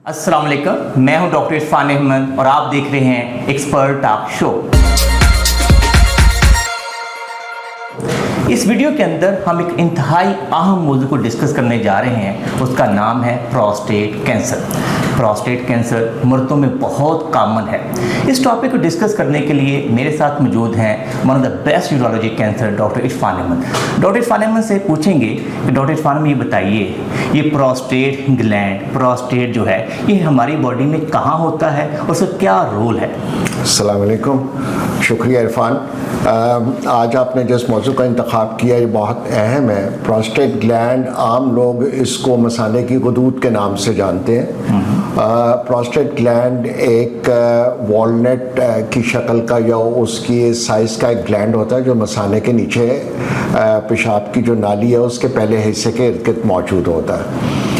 अस्सलाम वालेकुम, मैं हूं डॉक्टर इरफान अहमद और आप देख रहे हैं एक्सपर्ट टॉक शो। इस वीडियो के अंदर हम एक इंतहाई अहम मौजू को डिस्कस करने जा रहे हैं। उसका नाम है प्रोस्टेट कैंसर। प्रोस्टेट कैंसर मर्दों में बहुत कॉमन है। इस टॉपिक को डिस्कस करने के लिए मेरे साथ मौजूद हैं one of the best urology cancer doctor Irfan Ahmad. Doctor Irfan Ahmad से पूछेंगे कि डॉक्टर इरफान अहमद ये बताइए, ये प्रोस्टेट ग्लैंड, प्रोस्टेट जो है ये हमारी बॉडी में कहाँ होता है और उसका क्या रोल है? अस्सलाम वालेकुम, शुक्रिया इरफान। आज आपने जिस मौजू का इंतखाब किया ये बहुत अहम है। प्रोस्टेट ग्लैंड आम लोग इसको मसाले की गदूद के नाम से जानते हैं। प्रोस्टेट ग्लैंड एक वॉलनट की शक्ल का या उसकी साइज़ का एक ग्लैंड होता है जो मसाले के नीचे पेशाब की जो नाली है उसके पहले हिस्से के इर्द गिर्द मौजूद होता है।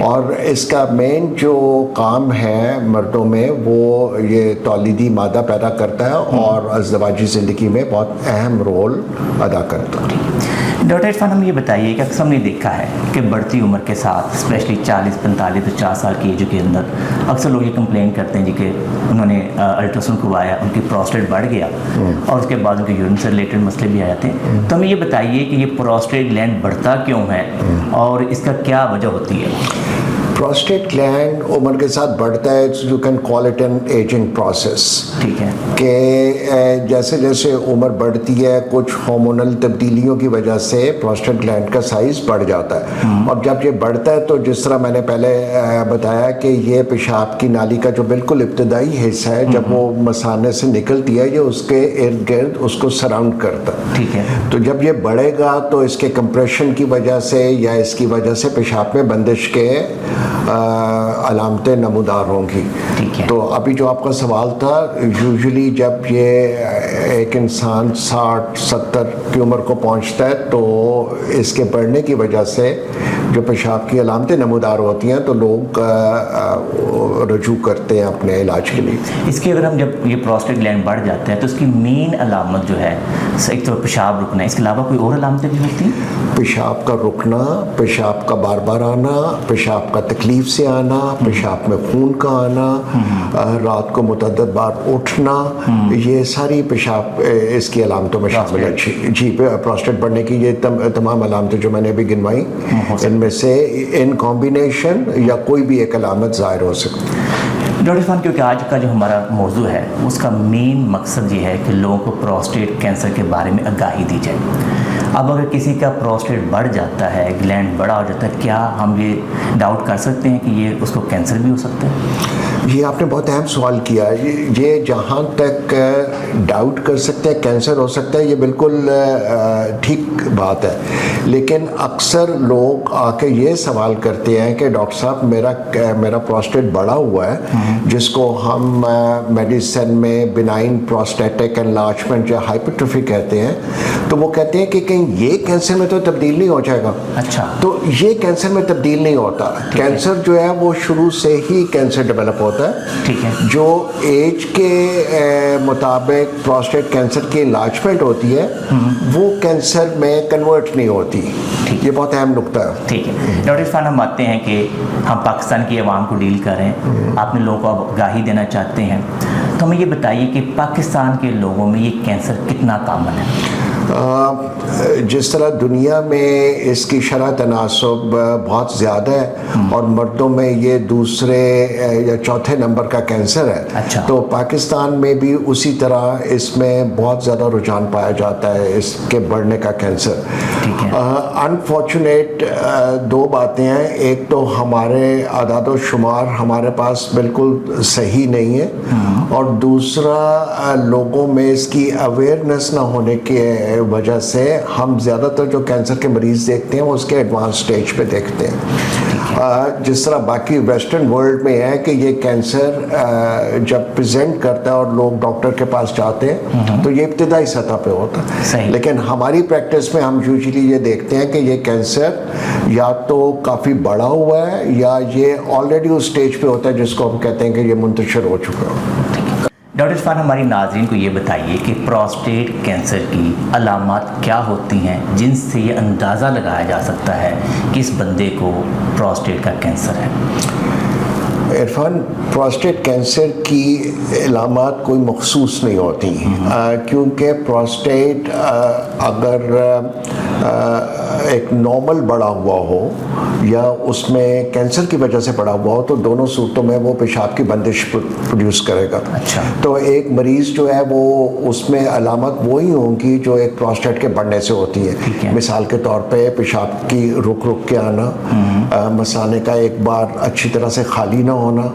और इसका मेन जो काम है मर्दों में वो ये तौलीदी मादा पैदा करता है और अज़दवाजी ज़िंदगी में बहुत अहम रोल अदा करता है। डॉक्टर इरफान हम ये बताइए कि अक्सर हमने देखा है कि बढ़ती उम्र के साथ स्पेशली 40, 45, 50 साल की एज के अंदर अक्सर लोग ये कंप्लेन करते हैं जी कि उन्होंने अल्ट्रासाउंड करवाया, उनकी प्रोस्टेट बढ़ गया और उसके बाद उनके यूरिन से रिलेटेड मसले भी आ जाते हैं। तो हमें ये बताइए कि ये प्रोस्टेट ग्लैंड बढ़ता क्यों है और इसका क्या वजह होती है? प्रोस्टेट ग्लैंड उम्र के साथ बढ़ता है, you can call it an ageing process. ठीक है कि जैसे जैसे उम्र बढ़ती है कुछ हार्मोनल तब्दीलियों की वजह से प्रोस्टेट ग्लैंड का साइज़ बढ़ जाता है। और जब ये बढ़ता है तो जिस तरह मैंने पहले बताया कि ये पेशाब की नाली का जो बिल्कुल इब्तदाई हिस्सा है, जब वो मसाने से निकलती है ये उसके इर्द गिर्द उसको सराउंड करता है। ठीक है। तो जब ये बढ़ेगा तो इसके कंप्रेशन की वजह से या इसकी वजह से पेशाब में बंदिश के अलामतें नमूदार होंगी। ठीक है। तो अभी जो आपका सवाल था, यूजुअली जब ये एक इंसान 60-70 की उम्र को पहुंचता है तो इसके बढ़ने की वजह से जो पेशाब की अलामतें नमूदार होती हैं तो लोग रजू करते हैं अपने इलाज के लिए। इसके अगर हम जब ये प्रोस्टेट ग्लैंड बढ़ जाते हैं तो इसकी मेन अलामत जो है एक तो पेशाब रुकना है, इसके अलावा कोई और अलामतें भी होती हैं? पेशाब का रुकना, पेशाब का बार बार आना, पेशाब का तकलीफ से आना, पेशाब में खून का आना, रात को मुतअद्दिद बार उठना, ये सारी पेशाब इसकी अलामतों में शामिल है। जी प्रोस्टेट बढ़ने की ये तमाम अलामतें जो मैंने अभी गिनवाई, इनमें से इन कॉम्बिनेशन या कोई भी एक अलामत ज़ाहिर हो सकती है। डॉक्टर इरफान, क्योंकि आज का जो हमारा मौजू है उसका मेन मकसद ये है कि लोगों को प्रोस्टेट कैंसर के बारे में आगाही दी जाए। अब अगर किसी का प्रोस्टेट बढ़ जाता है, ग्लैंड बड़ा हो जाता है, क्या हम ये डाउट कर सकते हैं कि ये उसको कैंसर भी हो सकता है? ये आपने बहुत अहम सवाल किया। ये जहाँ तक डाउट कर सकते हैं कैंसर हो सकता है, ये बिल्कुल ठीक बात है। लेकिन अक्सर लोग आके ये सवाल करते हैं कि डॉक्टर साहब मेरा प्रोस्टेट बढ़ा हुआ है, जिसको हम मेडिसिन में बिनाइन प्रोस्टेटिक एनलार्जमेंट या हाइपरट्रोफी कहते हैं। तो वो कहते हैं कि कहीं ये कैंसर में तो तब्दील नहीं हो जाएगा। अच्छा। तो ये कैंसर में तब्दील नहीं होता। कैंसर जो है वो शुरू से ही कैंसर डेवलप होता है। ठीक है। जो एज के मुताबिक प्रोस्टेट कैंसर की इलाजमेंट होती है वो कैंसर में कन्वर्ट नहीं होती। ये बहुत अहम नुकता है। ठीक है डॉक्टर इरफान, हम आते हैं कि हम पाकिस्तान की आवाम को डील कर रहे हैं, आपने लोगों को आगाही देना चाहते हैं, तो हमें ये बताइए कि पाकिस्तान के लोगों में ये कैंसर कितना कॉमन है? जिस तरह दुनिया में इसकी शरह तनासब बहुत ज़्यादा है और मर्दों में ये दूसरे या चौथे नंबर का कैंसर है। अच्छा। तो पाकिस्तान में भी उसी तरह इसमें बहुत ज़्यादा रुझान पाया जाता है इसके बढ़ने का कैंसर। ठीक है। अनफॉर्चुनेट दो बातें हैं। एक तो हमारे आदाद शुमार हमारे पास बिल्कुल सही नहीं है और दूसरा लोगों में इसकी अवेयरनेस ना होने के वजह से हम ज़्यादातर जो कैंसर के मरीज़ देखते हैं वो उसके एडवांस स्टेज पे देखते हैं। जिस तरह बाकी वेस्टर्न वर्ल्ड में है कि ये कैंसर जब प्रेजेंट करता है और लोग डॉक्टर के पास जाते हैं तो ये इब्तिदाई सतह पे होता है। लेकिन हमारी प्रैक्टिस में हम यूजुअली ये देखते हैं कि ये कैंसर या तो काफ़ी बड़ा हुआ है या ये ऑलरेडी उस स्टेज पे होता है जिसको हम कहते हैं कि ये मुंतशिर हो चुका है। डॉक्टर इरफान, हमारी नाज़रीन को ये बताइए कि प्रोस्टेट कैंसर की अलामत क्या होती हैं जिनसे ये अंदाज़ा लगाया जा सकता है कि इस बंदे को प्रोस्टेट का कैंसर है? عرفان، پروسٹیٹ کینسر کی علامات کوئی مخصوص نہیں ہوتی، کیونکہ پروسٹیٹ اگر ایک نارمل بڑا ہوا ہو یا اس میں کینسر کی وجہ سے بڑا ہوا ہو تو دونوں صورتوں میں وہ پیشاب کی بندش پروڈیوس کرے گا. اچھا. تو ایک مریض جو ہے وہ اس میں علامت وہی ہوں گی جو ایک پروسٹیٹ کے بڑھنے سے ہوتی ہے. مثال کے طور پہ پیشاب کی رک رک کے آنا، مثانے کا ایک بار اچھی طرح سے خالی نہ ہونا،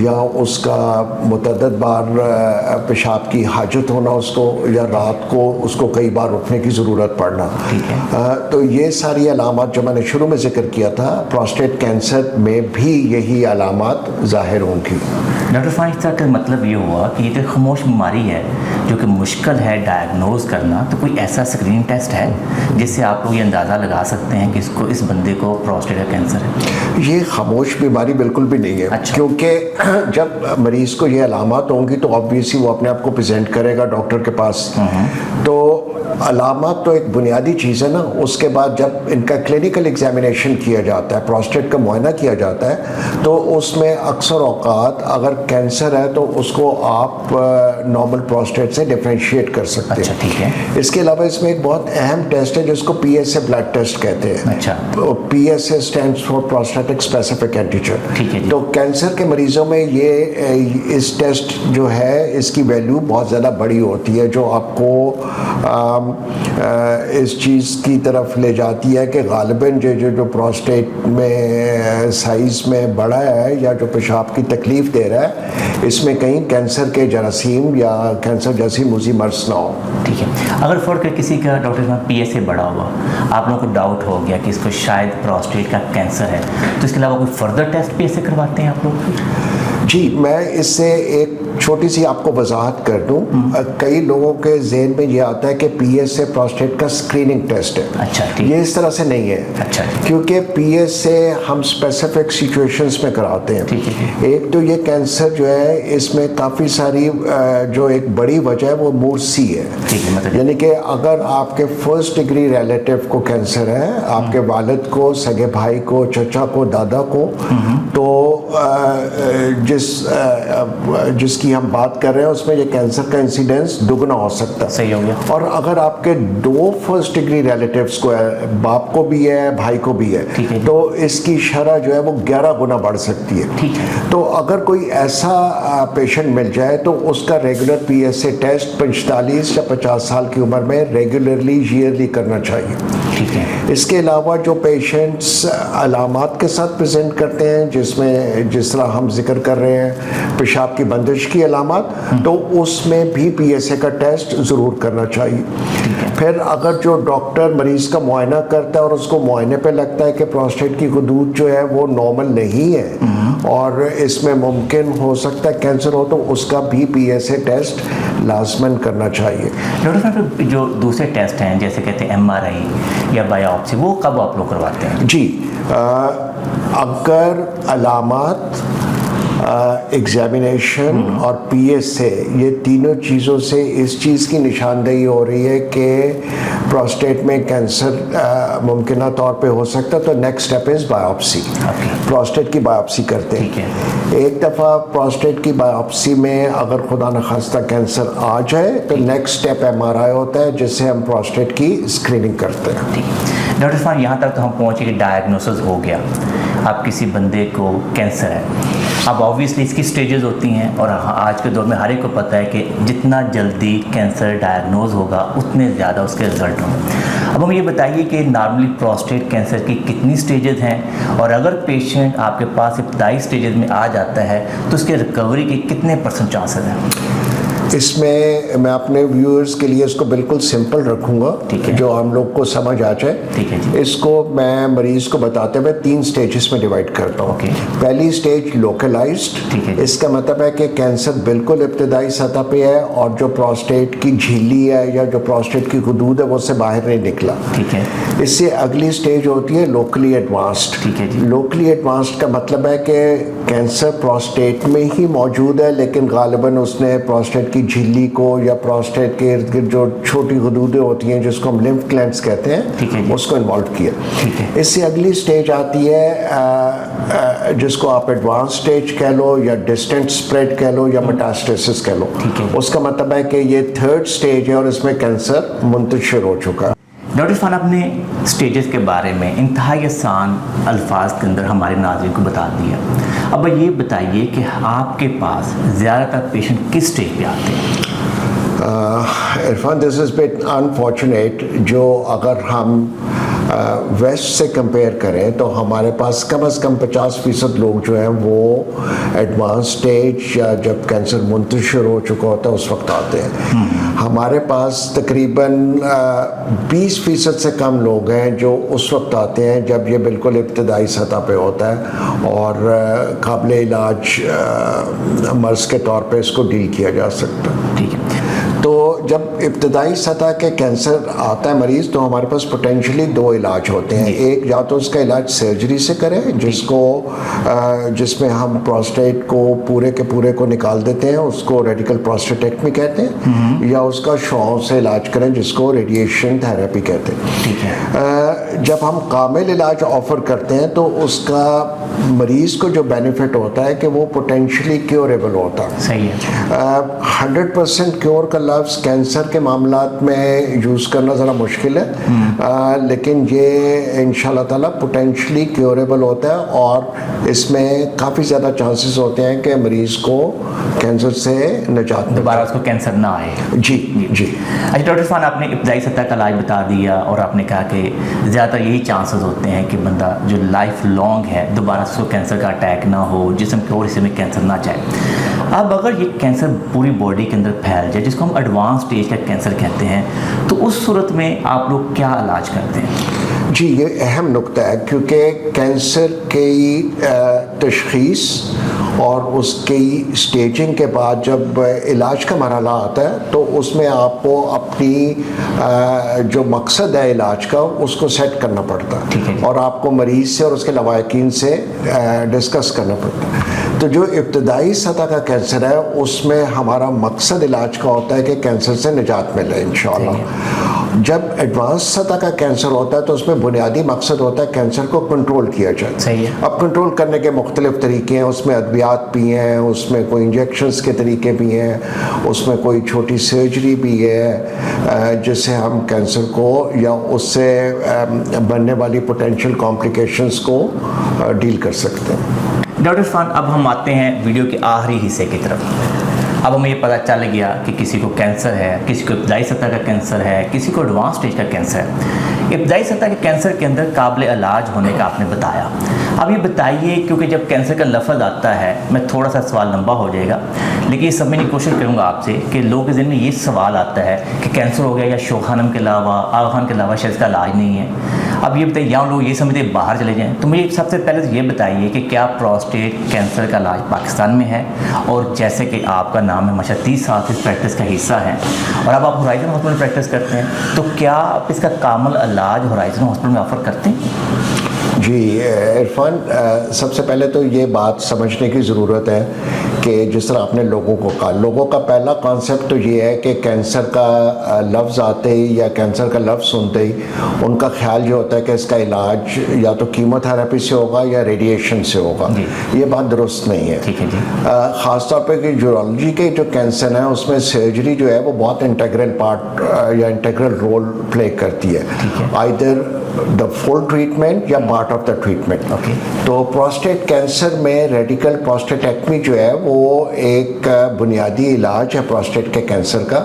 یا اس کا متعدد بار پیشاب کی حاجت ہونا اس کو، یا رات کو اس کو کئی بار اٹھنے کی ضرورت پڑنا. تو یہ ساری علامات جو میں نے شروع میں ذکر کیا تھا، پروسٹیٹ کینسر میں بھی یہی علامات ظاہر ہوں گی. ڈاکٹر فان، اس کا مطلب یہ ہوا کہ یہ تو خاموش بیماری ہے جو کہ مشکل ہے ڈائگنوز کرنا، تو کوئی ایسا اسکریننگ ٹیسٹ ہے جس سے آپ لوگ یہ اندازہ لگا سکتے ہیں کہ اس بندے کو پروسٹیٹ کا کینسر ہے؟ یہ خاموش بیماری بالکل بھی نہیں ہے. اچھا. کیونکہ جب مریض کو یہ علامات ہوں گی تو آبویسلی وہ اپنے آپ کو پریزنٹ کرے گا ڈاکٹر کے پاس. تو علامات تو ایک بنیادی چیز ہے نا. اس کے بعد جب ان کا کلینکل ایگزامینیشن کیا جاتا ہے، پروسٹیٹ کا معائنہ کیا جاتا ہے، تو اس میں اکثر اوقات اگر کینسر ہے تو اس کو آپ نارمل پروسٹیٹ سے ڈیفرینشیٹ کر سکتے ہیں. اچھا، ٹھیک ہے. اس کے علاوہ اس میں ایک بہت اہم ٹیسٹ ہے جس کو P S A blood test کہتے ہیں. اچھا. P S A stands for prostatic specific antigen. ٹھیک ہے. تو کینسر کے مریضوں میں یہ اس ٹیسٹ جو ہے اس کی ویلیو بہت زیادہ بڑی ہوتی ہے، جو آپ کو اس چیز کی طرف لے جاتی ہے کہ غالباً جو پروسٹیٹ میں سائز میں بڑا ہے یا جو پیشاب کی تکلیف دے رہا ہے، اس میں کہیں کینسر کے جراثیم یا کینسر جیسی موذی مرض نہ ہو. ٹھیک ہے. اگر فرق ہے کسی کا ڈاکٹر صاحب پی ایس اے بڑا ہوا، آپ لوگوں کو ڈاؤٹ ہو گیا کہ اس کو شاید پروسٹیٹ کا کینسر ہے، تو اس کے علاوہ کوئی فردر ٹیسٹ پی ایس اے کرواتے ہیں آپ لوگ؟ جی، میں اس سے ایک چھوٹی سی آپ کو وضاحت کر دوں. کئی لوگوں کے ذہن میں یہ آتا ہے کہ پی ایس اے پروسٹیٹ کا اسکریننگ ٹیسٹ ہے. اچھا. یہ اس طرح سے نہیں ہے. اچھا. کیونکہ پی ایس اے ہم اسپیسیفک سچویشنز میں کراتے ہیں. ایک تو یہ کینسر جو ہے اس میں کافی ساری جو ایک بڑی وجہ ہے وہ مورسی ہے. یعنی کہ اگر آپ کے فرسٹ ڈگری ریلیٹیو کو کینسر ہے، آپ کے والد کو، سگے بھائی کو، چچا کو، دادا کو، تو جس کی ہم بات کر رہے ہیں اس میں یہ کینسر کا انسیڈنس دگنا ہو سکتا ہے. صحیح ہو گیا. اور اگر آپ کے دو فرسٹ ڈگری ریلیٹیوز کو ہے، باپ کو بھی ہے، بھائی کو بھی ہے، تو اس کی شرح جو ہے وہ 11 گنا بڑھ سکتی ہے. تو اگر کوئی ایسا پیشنٹ مل جائے تو اس کا regular P S a test 45 یا 50 سال کی عمر میں ریگولرلی ایئرلی کرنا چاہیے. اس کے علاوہ جو پیشنٹس علامات کے ساتھ پریزنٹ کرتے ہیں، جس طرح ہم ذکر کر رہے ہیں پیشاب کی بندش کی علامات، تو اس میں بھی پی ایس اے کا ٹیسٹ ضرور کرنا چاہیے. پھر اگر جو ڈاکٹر مریض کا معائنہ کرتا ہے اور اس کو معائنے پہ لگتا ہے کہ پروسٹیٹ کی حدود جو ہے وہ نارمل نہیں ہے اور اس میں ممکن ہو سکتا ہے کینسر ہو، تو اس کا بھی پی ایس اے ٹیسٹ لازماً کرنا چاہیے. ڈاکٹر صاحب، جو دوسرے ٹیسٹ ہیں جیسے کہتے ہیں ایم آر آئی یا بایوپسی، وہ کب آپ لوگ کرواتے ہیں؟ جی، اگر علامات، ایگزامینیشن اور پی ایس اے، یہ تینوں چیزوں سے اس چیز کی نشاندہی ہو رہی ہے کہ پروسٹیٹ میں کینسر ممکنہ طور پہ ہو سکتا ہے، تو next step is biopsy. Prostate کی بایوپسی کرتے ہیں. ایک دفعہ پروسٹیٹ کی بایوپسی میں اگر خدا نخواستہ کینسر آ جائے تو نیکسٹ اسٹیپ ایم آر آئی ہوتا ہے، جس سے ہم پروسٹیٹ کی اسکریننگ کرتے ہیں. ڈاکٹر صاحب، یہاں تک تو ہم پہنچے کہ ڈائگنوسس ہو گیا، اب کسی بندے کو کینسر ہے. اب آبویسلی اس کی سٹیجز ہوتی ہیں، اور آج کے دور میں ہر ایک کو پتہ ہے کہ جتنا جلدی کینسر ڈائگنوز ہوگا اتنے زیادہ اس کے رزلٹ ہوں گے. اب ہم یہ بتائیے کہ نارملی پروسٹیٹ کینسر کی کتنی سٹیجز ہیں، اور اگر پیشنٹ آپ کے پاس ابتدائی سٹیجز میں آ جاتا ہے تو اس کے ریکوری کے کتنے % چانسز ہیں؟ اس میں اپنے ویورز کے لیے اس کو بالکل سمپل رکھوں گا جو ہم لوگ کو سمجھ آ جائے. اس کو میں مریض کو بتاتے ہوئے 3 سٹیجز میں ڈیوائڈ کرتا ہوں. پہلی سٹیج لوکلائزڈ، اس کا مطلب ہے کہ کینسر بالکل ابتدائی سطح پہ ہے اور جو پروسٹیٹ کی جھیلی ہے یا جو پروسٹیٹ کی حدود ہے وہ سے باہر نہیں نکلا. اس سے اگلی سٹیج ہوتی ہے لوکلی ایڈوانسڈ. لوکلی ایڈوانسڈ کا مطلب ہے کہ کینسر پروسٹیٹ میں ہی موجود ہے، لیکن غالباً اس نے پروسٹیٹ کی جھلی کو یا پروسٹیٹ کے ارد گرد جو چھوٹی حدودیں ہوتی ہیں جس کو ہم لمف گلینڈز کہتے ہیں، اس کو انوالو کیا. اس سے اگلی سٹیج آتی ہے जिसको आप एडवांस स्टेज कह लो या डिस्टेंट स्प्रेड कह लो या मेटास्टेसिस कह लो, उसका मतलब है कि ये थर्ड स्टेज है और इसमें कैंसर मुंतशिर हो चुका है। डॉक्टर इरफान, आपने स्टेजेस के बारे में इंतहाई आसान अल्फाज के अंदर हमारे नाज़रीन को बता दिया। अब ये बताइए कि आपके पास ज़्यादातर पेशेंट किस स्टेज पे आते हैं? Irfan, this is bit unfortunate, जो अगर हम वेस्ट से कंपेयर करें तो हमारे पास कम से कम 50% लोग जो हैं वो एडवांस स्टेज या जब कैंसर मुंतशिर हो चुका होता है उस वक्त आते हैं। हमारे पास तकरीबन 20% से कम लोग हैं जो उस वक्त आते हैं जब ये बिल्कुल इब्तदाई सतह पे होता है और काबिल इलाज मर्ज़ के तौर पे इसको डील किया जा सकता है। ठीक है। तो जब इब्तदाई सतह के कैंसर आता है मरीज़ तो हमारे पास पोटेंशली 2 इलाज होते हैं। एक या तो उसका इलाज सर्जरी से करें जिसमें हम प्रोस्टेट को पूरे के पूरे को निकाल देते हैं, उसको रेडिकल प्रोस्टेटेक्टमी कहते हैं, या उसका शॉ से इलाज करें जिसको रेडिएशन थेरेपी कहते हैं। ठीक है। जब हम कामिल इलाज ऑफ़र करते हैं तो उसका मरीज़ को जो बेनिफिट होता है कि वो पोटेंशली क्योरेबल होता है। सही है। 100% क्योर का लफ्ज़ कैंसर के मामलात में यूज़ करना ज़रा मुश्किल है, लेकिन ये इंशाल्लाह ताला पोटेंशली क्योरेबल होता है और इसमें काफ़ी ज़्यादा चांसेस होते हैं कि मरीज़ को कैंसर से निजात दोबारा उसको कैंसर ना आए। जी जी। अच्छा डॉक्टर इरफान, आपने इब्तदाई सतह का इलाज बता दिया और आपने कहा कि ज़्यादातर यही चांसेस होते हैं कि बंदा जो लाइफ लॉन्ग है दोबारा उसको कैंसर का अटैक ना हो, जिस्म के और हिस्से में कैंसर ना जाए। अब अगर ये कैंसर पूरी बॉडी के अंदर फैल जाए, जिसको हम एडवांस स्टेज का कैंसर कहते हैं, तो उस सूरत में आप लोग क्या इलाज करते हैं? जी, ये अहम नुक्ता है क्योंकि कैंसर की तशख़ीस और उसकी स्टेजिंग के बाद जब इलाज का मरहला आता है तो उसमें आपको अपनी जो मकसद है इलाज का उसको सेट करना पड़ता है और आपको मरीज़ से और उसके लवाकिन से डिस्कस करना पड़ता है। तो जो इब्तदाई सतह का कैंसर है उसमें हमारा मकसद इलाज का होता है कि कैंसर से निजात मिले इंशाअल्लाह। जब एडवांस सतह का कैंसर होता है तो उसमें बुनियादी मकसद होता है कैंसर को कंट्रोल किया जाए। सही है। अब कंट्रोल करने के मुख्तलिफ तरीके हैं, उसमें अद्वियात भी हैं, उसमें कोई इंजेक्शंस के तरीके भी हैं, उसमें कोई छोटी सर्जरी भी है जिससे हम कैंसर को या उससे बनने वाली पोटेंशियल कॉम्प्लिकेशंस को डील कर सकते हैं। डॉक्टर इरफान, अब हम आते हैं वीडियो के आखिरी हिस्से की तरफ। अब हमें ये पता चल गया कि किसी को कैंसर है, किसी को इब्तदाई सतह का कैंसर है, किसी को एडवांस स्टेज का कैंसर है। इब्तदाई सतह के कैंसर के अंदर काबिल इलाज होने का आपने बताया। अब ये बताइए, क्योंकि जब कैंसर का लफ्ज़ आता है, मैं थोड़ा सा सवाल लंबा हो जाएगा लेकिन ये समझने की कोशिश करूँगा आपसे कि लोगों के ज़हन में ये सवाल आता है कि कैंसर हो गया या शोखानम के अलावा आगा खान के अलावा शायद इसका इलाज नहीं है। अब ये बताइए, यहाँ लोग ये समझते बाहर चले जाएँ, तो मुझे सबसे पहले तो ये बताइए कि क्या प्रोस्टेट कैंसर का इलाज पाकिस्तान में है? और जैसे कि आपका नाम है माशा 30 साल से इस प्रैक्टिस का हिस्सा है और अब आप होराइजन हॉस्पिटल में प्रैक्टिस करते हैं, तो क्या आप इसका कामिल इलाज होराइजन हॉस्पिटल में ऑफ़र करते हैं? जी इरफान, सबसे पहले तो ये बात समझने की ज़रूरत है कि जिस तरह आपने लोगों को कहा, लोगों का पहला कॉन्सेप्ट तो ये है कि कैंसर का लफ्ज़ आते ही या कैंसर का लफ्ज़ सुनते ही उनका ख्याल ये होता है कि इसका इलाज या तो कीमोथेरेपी से होगा या रेडिएशन से होगा। ये बात दुरुस्त नहीं है। ठीक है जी। ख़ास तौर पे कि यूरोलॉजी के जो कैंसर है उसमें सर्जरी जो है वो बहुत इंटीग्रल पार्ट या इंटीग्रल रोल प्ले करती है, आइदर द फुल ट्रीटमेंट या पार्ट ऑफ द ट्रीटमेंट। तो प्रोस्टेट कैंसर में रेडिकल प्रोस्टेटेक्टमी जो है वो एक बुनियादी इलाज है प्रोस्टेट के कैंसर का,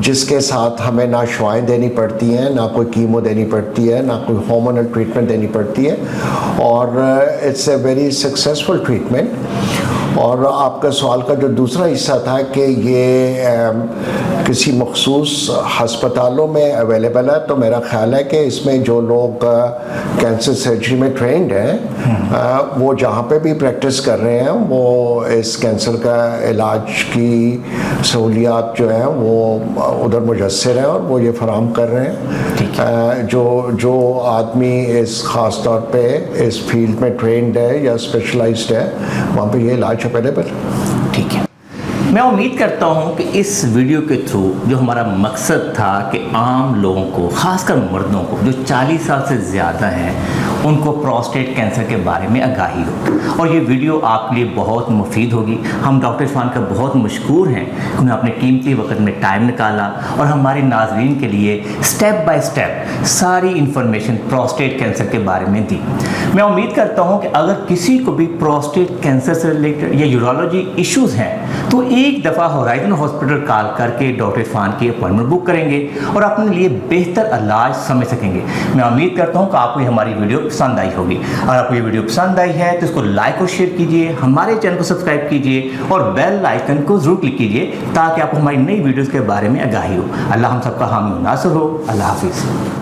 जिसके साथ हमें ना शुआएं देनी पड़ती हैं, ना कोई कीमो देनी पड़ती है, ना कोई हार्मोनल ट्रीटमेंट देनी पड़ती है और it's a very successful treatment. और आपका सवाल का जो दूसरा हिस्सा था कि ये किसी मखसूस हस्पतालों में अवेलेबल है, तो मेरा ख्याल है कि इसमें जो लोग कैंसर सर्जरी में ट्रेंड हैं वो जहाँ पे भी प्रैक्टिस कर रहे हैं वो इस कैंसर का इलाज की सहूलियात जो हैं वो उधर मुयस्सर हैं और वो ये फराहम कर रहे हैं। जो आदमी इस ख़ास तौर पे इस फील्ड में ट्रेंड है या स्पेशलाइज्ड है वहाँ पे ये इलाज अवेलेबल है। ठीक है। मैं उम्मीद करता हूँ कि इस वीडियो के थ्रू जो हमारा मकसद था कि आम लोगों को, ख़ासकर मर्दों को जो 40 साल से ज़्यादा हैं, उनको प्रोस्टेट कैंसर के बारे में आगाही हो, और ये वीडियो आपके लिए बहुत मुफीद होगी। हम डॉक्टर इरफान का बहुत मशकूर हैं कि उन्होंने अपने कीमती वक्त में टाइम निकाला और हमारे नाजरीन के लिए स्टेप बाय स्टेप सारी इन्फॉर्मेशन प्रोस्टेट कैंसर के बारे में दी। मैं उम्मीद करता हूँ कि अगर किसी को भी प्रोस्टेट कैंसर से रिलेटेड या यूरोलॉजी इश्यूज़ हैं तो एक दफ़ा होराइजन हॉस्पिटल कॉल करके डॉक्टर इरफान की अपॉइंटमेंट बुक करेंगे और अपने लिए बेहतर इलाज समझ सकेंगे। मैं उम्मीद करता हूँ कि आपको हमारी वीडियो पसंद आई होगी। अगर आपको ये वीडियो पसंद आई है तो इसको लाइक और शेयर कीजिए, हमारे चैनल को सब्सक्राइब कीजिए और बेल आइकन को ज़रूर क्लिक कीजिए ताकि आपको हमारी नई वीडियोज़ के बारे में आगाही हो। अल्लाह हम सबका हामी नासर हो। अल्लाह हाफिज़।